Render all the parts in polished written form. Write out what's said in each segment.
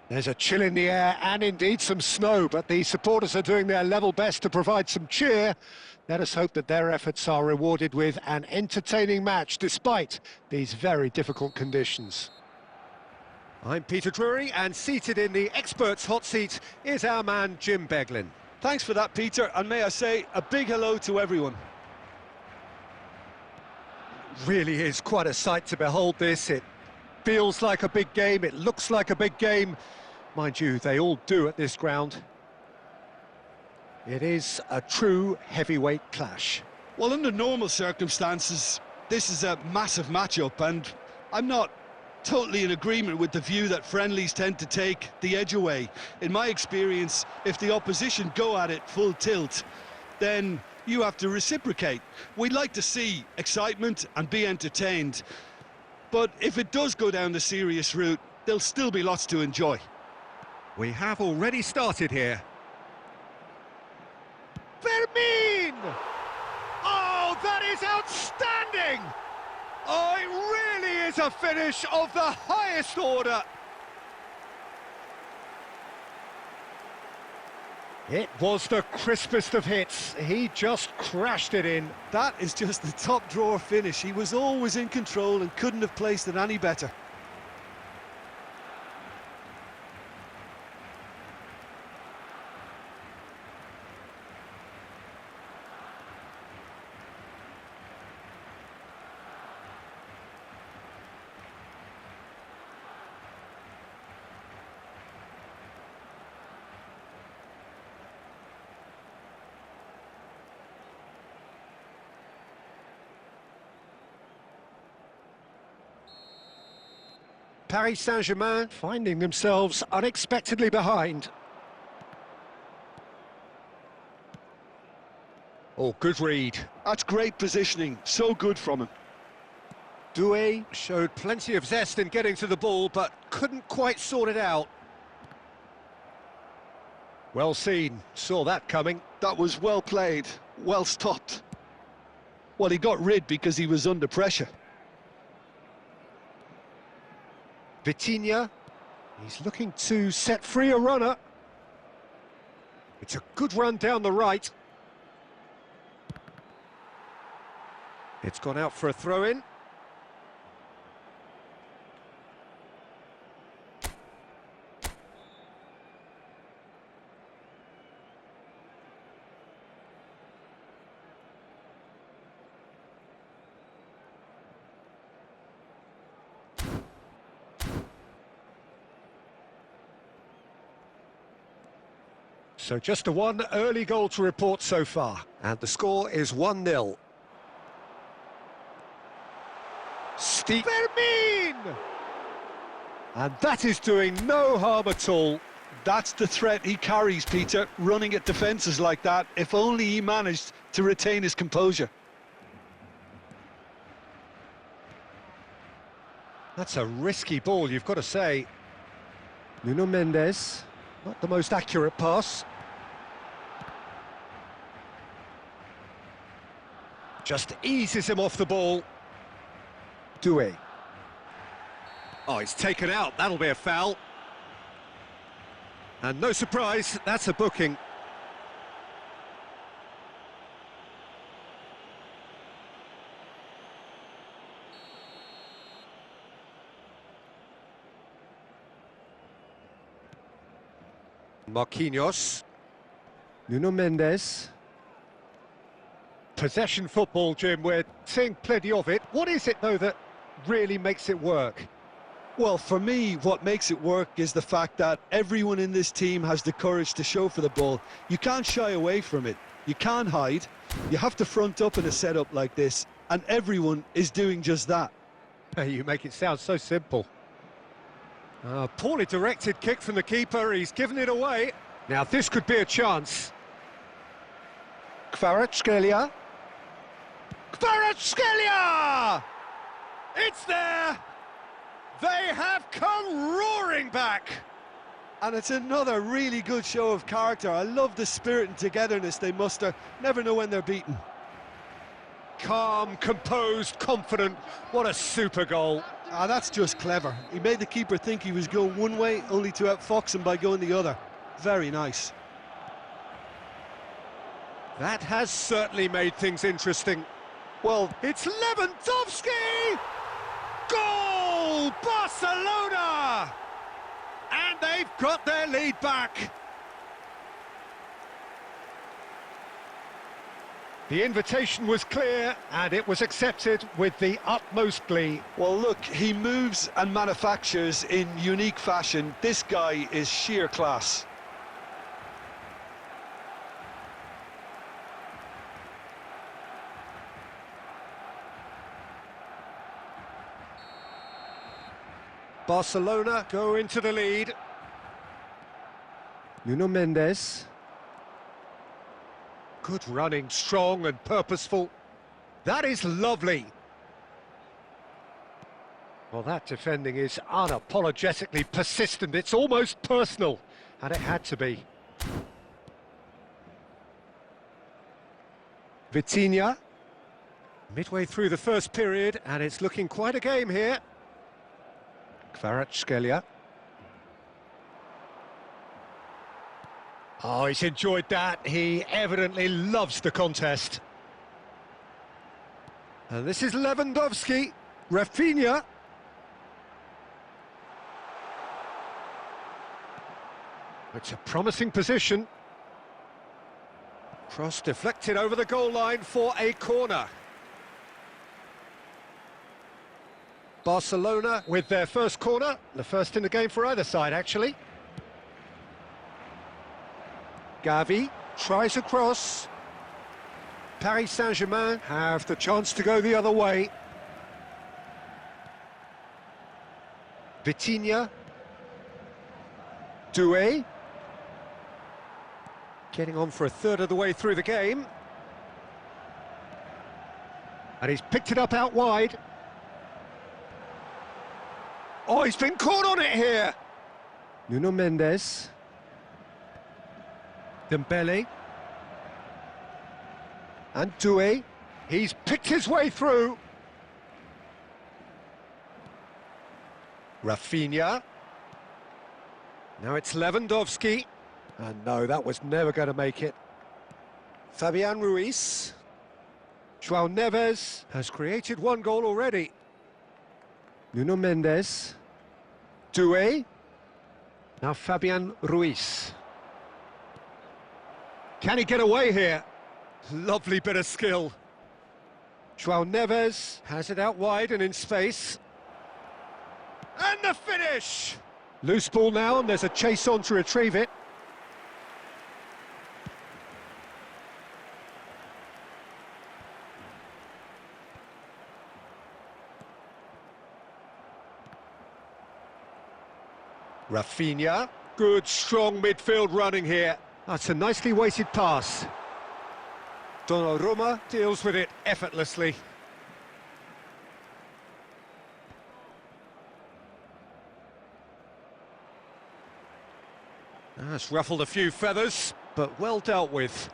There's a chill in the air and indeed some snow, but the supporters are doing their level best to provide some cheer. Let us hope that their efforts are rewarded with an entertaining match despite these very difficult conditions. I'm Peter Drury, and seated in the experts' hot seat is our man Jim Beglin. Thanks for that, Peter, and may I say a big hello to everyone. Really is quite a sight to behold this. It feels like a big game, it looks like a big game. Mind you, they all do at this ground. It is a true heavyweight clash. Well, under normal circumstances, this is a massive matchup, and I'm not totally in agreement with the view that friendlies tend to take the edge away. In my experience, if the opposition go at it full tilt, then you have to reciprocate. We'd like to see excitement and be entertained, but if it does go down the serious route, there'll still be lots to enjoy. We have already started here. Fermin! Oh, that is outstanding! Oh, it really is a finish of the highest order. It was the crispest of hits. He just crashed it in. That is just the top drawer finish. He was always in control and couldn't have placed it any better. Paris Saint-Germain finding themselves unexpectedly behind. Oh, good read. That's great positioning, so good from him. Doué showed plenty of zest in getting to the ball, but couldn't quite sort it out. Well seen, saw that coming. That was well played, well stopped. Well, he got rid because he was under pressure. Vitinha, he's looking to set free a runner. It's a good run down the right. It's gone out for a throw-in. So just a one early goal to report so far, and the score is 1-0. Fermin! And that is doing no harm at all. That's the threat he carries, Peter, running at defences like that, if only he managed to retain his composure. That's a risky ball, you've got to say. Nuno Mendes, not the most accurate pass. Just eases him off the ball. Doué. Oh, he's taken out, that'll be a foul. And no surprise, that's a booking. Marquinhos. Nuno Mendes. Possession football, Jim, we're seeing plenty of it. What is it, though, that really makes it work? Well, for me, what makes it work is the fact that everyone in this team has the courage to show for the ball. You can't shy away from it. You can't hide. You have to front up in a setup like this, and everyone is doing just that. You make it sound so simple. Poorly directed kick from the keeper, he's given it away. Now this could be a chance. Kvaratskhelia. Kvaratskhelia! It's there! They have come roaring back! And it's another really good show of character. I love the spirit and togetherness they muster. Never know when they're beaten. Calm, composed, confident. What a super goal. Ah, that's just clever. He made the keeper think he was going one way, only to outfox him by going the other. Very nice. That has certainly made things interesting. Well, it's Lewandowski! Goal! Barcelona! And they've got their lead back. The invitation was clear, and it was accepted with the utmost glee. Well, look, he moves and manufactures in unique fashion. This guy is sheer class. Barcelona go into the lead. Nuno Mendes. Good running, strong and purposeful. That is lovely. Well, that defending is unapologetically persistent. It's almost personal, and it had to be. Vitinha. Midway through the first period, and it's looking quite a game here. Kvaratskhelia. Oh, he's enjoyed that. He evidently loves the contest. And this is Lewandowski. Rafinha. It's a promising position. Cross deflected over the goal line for a corner. Barcelona with their first corner, the first in the game for either side, actually. Gavi tries a cross. Paris Saint-Germain have the chance to go the other way. Vitinha. Doué. Getting on for a third of the way through the game. And he's picked it up out wide. Oh, he's been caught on it here. Nuno Mendes. Dembele. And Doué. He's picked his way through. Rafinha. Now it's Lewandowski. And no, that was never going to make it. Fabian Ruiz. João Neves has created one goal already. Nuno Mendes. Doué. Now Fabian Ruiz. Can he get away here? Lovely bit of skill. João Neves has it out wide and in space. And the finish! Loose ball now, and there's a chase on to retrieve it. Rafinha, good strong midfield running here. That's a nicely weighted pass. Donnarumma deals with it effortlessly. That's ruffled a few feathers, but well dealt with.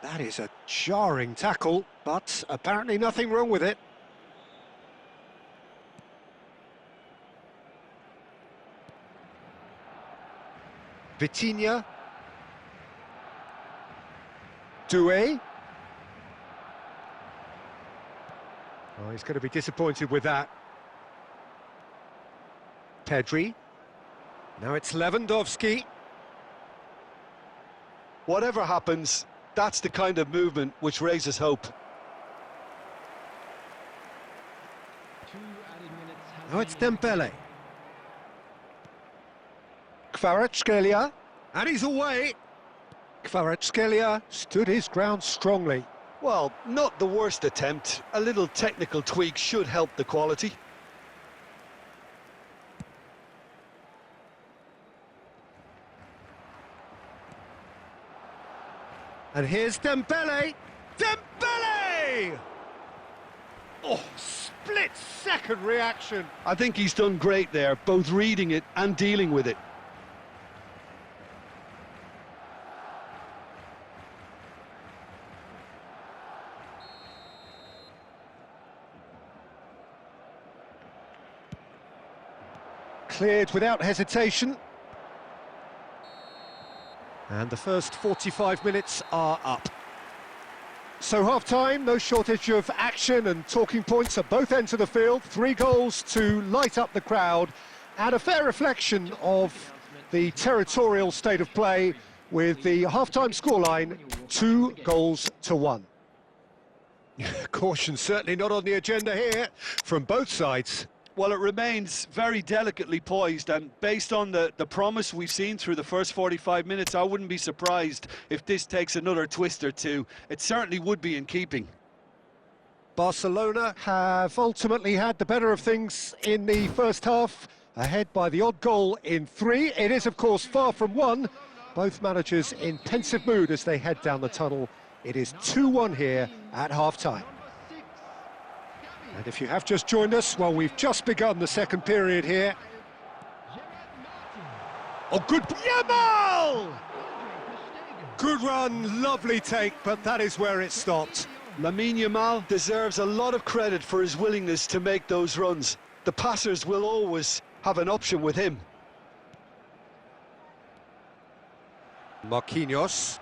That is a jarring tackle, but apparently nothing wrong with it. Vitinha. Doué. Oh, he's going to be disappointed with that. Pedri. Now it's Lewandowski. Whatever happens, that's the kind of movement which raises hope. Now it's Dembele. Kvaratskhelia. And he's away. Kvaratskhelia stood his ground strongly. Well, not the worst attempt. A little technical tweak should help the quality. And here's Dembele. Dembele! Oh, split-second reaction. I think he's done great there, both reading it and dealing with it. Cleared without hesitation. And the first 45 minutes are up. So half-time, no shortage of action and talking points at both ends of the field. 3 goals to light up the crowd, and a fair reflection of the territorial state of play with the half-time scoreline 2-1. Caution certainly not on the agenda here from both sides. Well, it remains very delicately poised, and based on the promise we've seen through the first 45 minutes, I wouldn't be surprised if this takes another twist or two. It certainly would be in keeping. Barcelona have ultimately had the better of things in the first half, ahead by the odd goal in 3. It is, of course, far from 1. Both managers in pensive mood as they head down the tunnel. It is 2-1 here at half-time. And if you have just joined us, well, we've just begun the second period here. Oh, good... Yamal! Good run, lovely take, but that is where it stopped. Lamine Yamal deserves a lot of credit for his willingness to make those runs. The passers will always have an option with him. Marquinhos.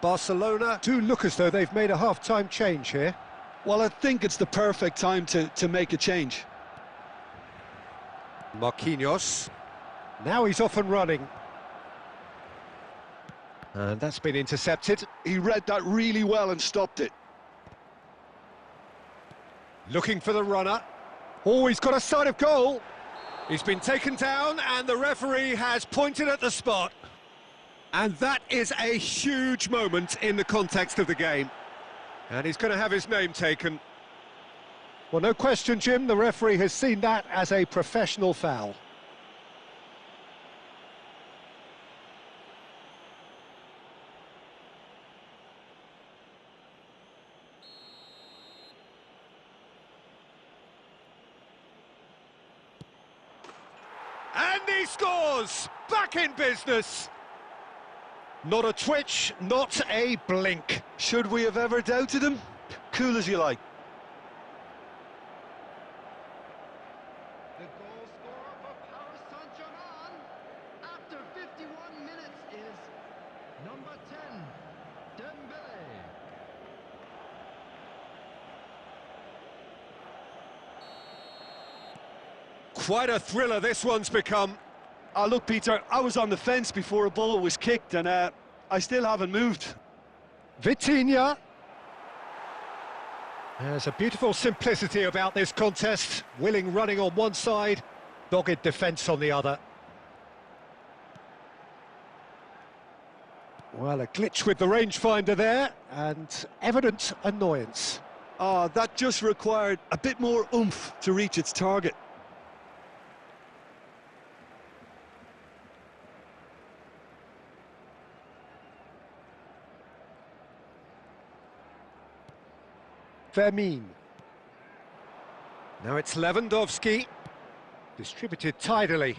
Barcelona do look as though they've made a half-time change here. Well, I think it's the perfect time to make a change. Marquinhos. Now he's off and running. And that's been intercepted. He read that really well and stopped it. Looking for the runner. Oh, he's got a sight of goal. He's been taken down and the referee has pointed at the spot. And that is a huge moment in the context of the game. And he's going to have his name taken. Well, no question, Jim, the referee has seen that as a professional foul. And he scores! Back in business! Not a twitch, not a blink. Should we have ever doubted him? Cool as you like. The goal scorer for Paris Saint-Germain after 51 minutes is number 10, Dembele. Quite a thriller this one's become. Look, Peter, I was on the fence before a ball was kicked, and I still haven't moved. Vitinha. There's a beautiful simplicity about this contest. Willing running on one side, dogged defence on the other. Well, a glitch with the rangefinder there, and evident annoyance. That just required a bit more oomph to reach its target. Fermin. Now it's Lewandowski. Distributed tidily.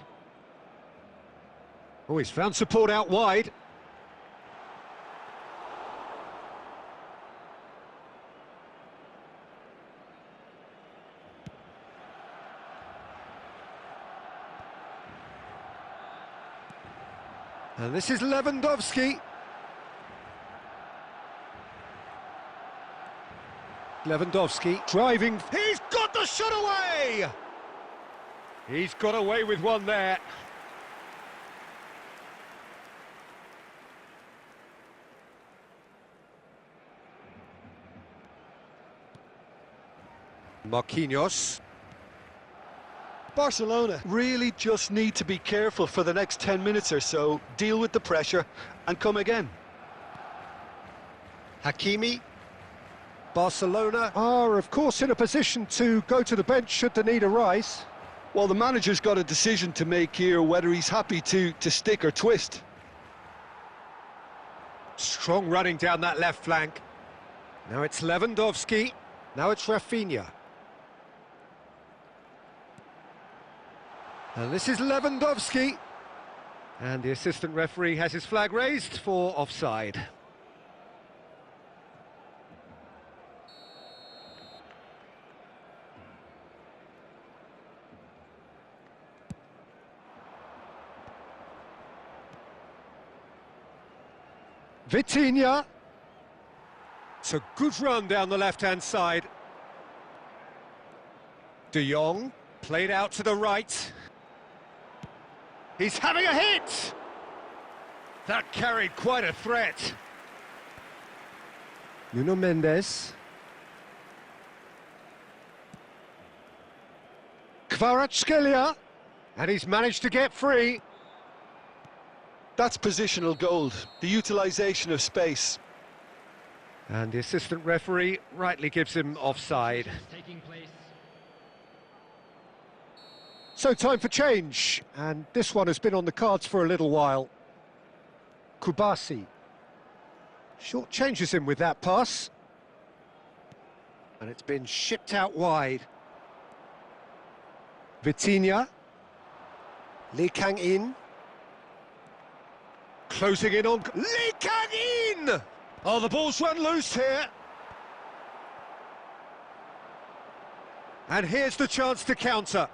Oh, he's found support out wide. And this is Lewandowski. Lewandowski driving. He's got the shot away! He's got away with one there. Marquinhos. Barcelona really just need to be careful for the next 10 minutes or so, deal with the pressure and come again. Hakimi. Barcelona are, of course, in a position to go to the bench should the need arise. Well, the manager's got a decision to make here, whether he's happy to stick or twist. Strong running down that left flank. Now it's Lewandowski. Now it's Rafinha. And this is Lewandowski. And the assistant referee has his flag raised for offside. Vitinha. It's a good run down the left-hand side. De Jong, played out to the right. He's having a hit! That carried quite a threat. Nuno Mendes. Kvaratskhelia. And he's managed to get free. That's positional gold, the utilisation of space. And the assistant referee rightly gives him offside. Taking place. So time for change, and this one has been on the cards for a little while. Kubasi. Short changes him with that pass. And it's been shipped out wide. Vitinha. Lee Kang-in. Closing in on... Lee Kang-in! Oh, the ball's run loose here. And here's the chance to counter.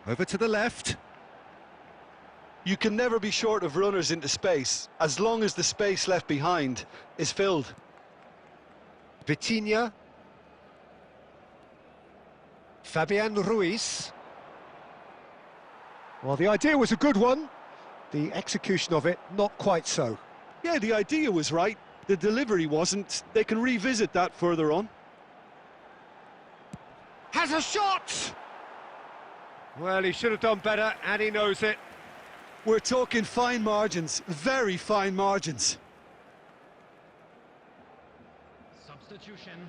Over to the left. You can never be short of runners into space, as long as the space left behind is filled. Vitinha. Fabian Ruiz. Well, the idea was a good one. The execution of it, not quite so. Yeah, the idea was right. The delivery wasn't. They can revisit that further on. Has a shot! Well, he should have done better, and he knows it. We're talking fine margins, very fine margins. Substitution.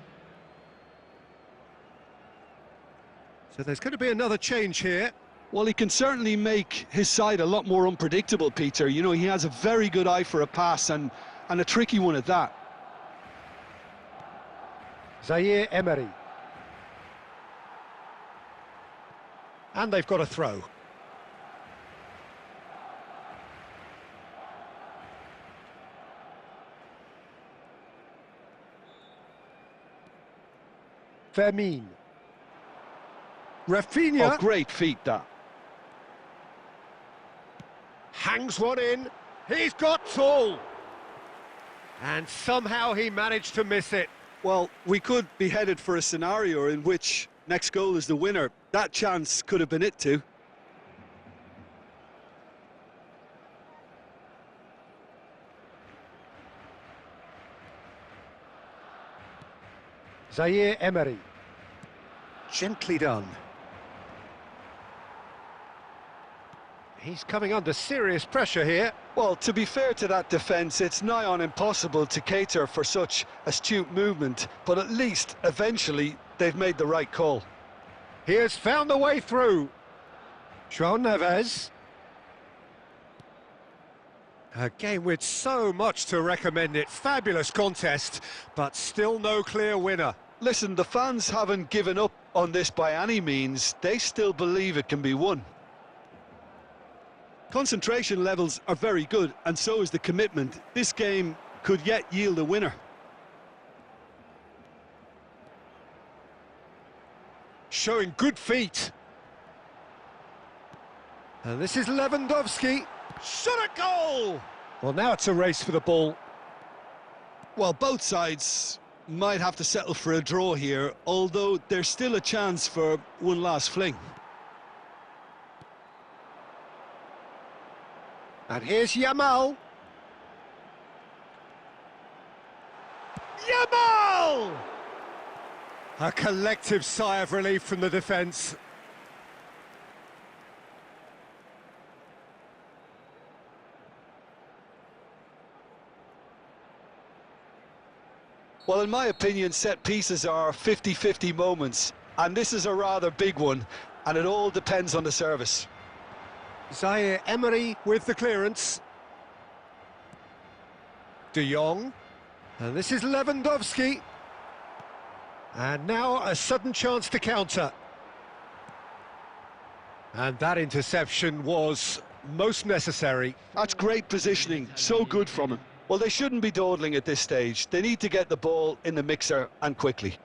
So there's going to be another change here. Well, he can certainly make his side a lot more unpredictable, Peter. You know, he has a very good eye for a pass, and a tricky one at that. Zaire Emery. And they've got a throw. Fermin. Rafinha. Oh, great feat, that. Hangs one in. He's got tall. And somehow he managed to miss it. Well, we could be headed for a scenario in which next goal is the winner. That chance could have been it too. Zaire Emery. Gently done. He's coming under serious pressure here. Well, to be fair to that defence, it's nigh on impossible to cater for such astute movement, but at least, eventually, they've made the right call. He has found the way through. João Neves. A game with so much to recommend it. Fabulous contest, but still no clear winner. Listen, the fans haven't given up on this by any means. They still believe it can be won. Concentration levels are very good, and so is the commitment. This game could yet yield a winner. Showing good feet. And this is Lewandowski. Shot a goal! Well, now it's a race for the ball. Well, both sides might have to settle for a draw here, although there's still a chance for one last fling. And here's Yamal. Yamal! A collective sigh of relief from the defence. Well, in my opinion, set pieces are 50-50 moments, and this is a rather big one, and it all depends on the service. Zaire Emery with the clearance. De Jong. And this is Lewandowski. And now a sudden chance to counter. And that interception was most necessary. That's great positioning, so good from him. Well, they shouldn't be dawdling at this stage. They need to get the ball in the mixer and quickly.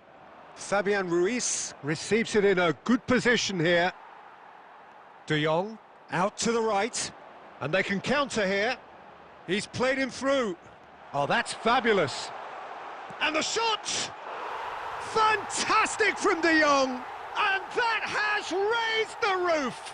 Fabian Ruiz receives it in a good position here. De Jong out to the right, and they can counter here. He's played him through. Oh, that's fabulous. And the shot! Fantastic from De Jong! And that has raised the roof!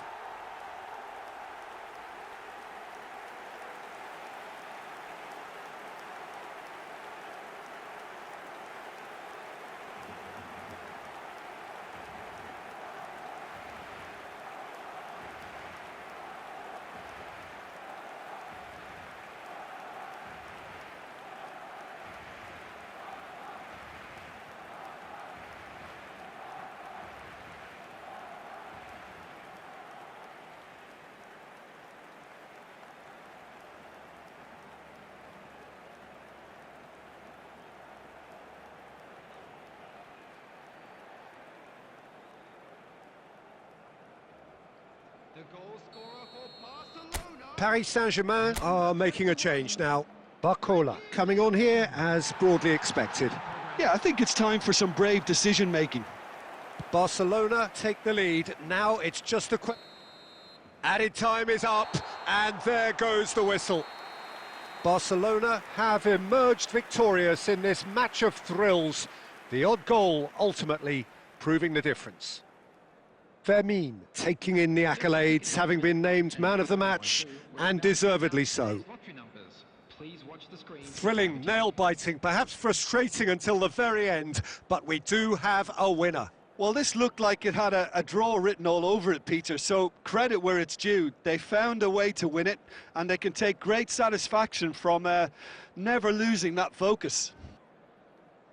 The goal scorer for Barcelona. Paris Saint-Germain are making a change now. Barcola coming on here as broadly expected. Yeah, I think it's time for some brave decision-making. Barcelona take the lead. Now it's just a quick... Added time is up, and there goes the whistle. Barcelona have emerged victorious in this match of thrills. The odd goal ultimately proving the difference. Fermin taking in the accolades, having been named man of the match, and deservedly so. Thrilling, nail-biting, perhaps frustrating until the very end, but we do have a winner. Well, this looked like it had a draw written all over it, Peter, so credit where it's due. They found a way to win it, and they can take great satisfaction from never losing that focus.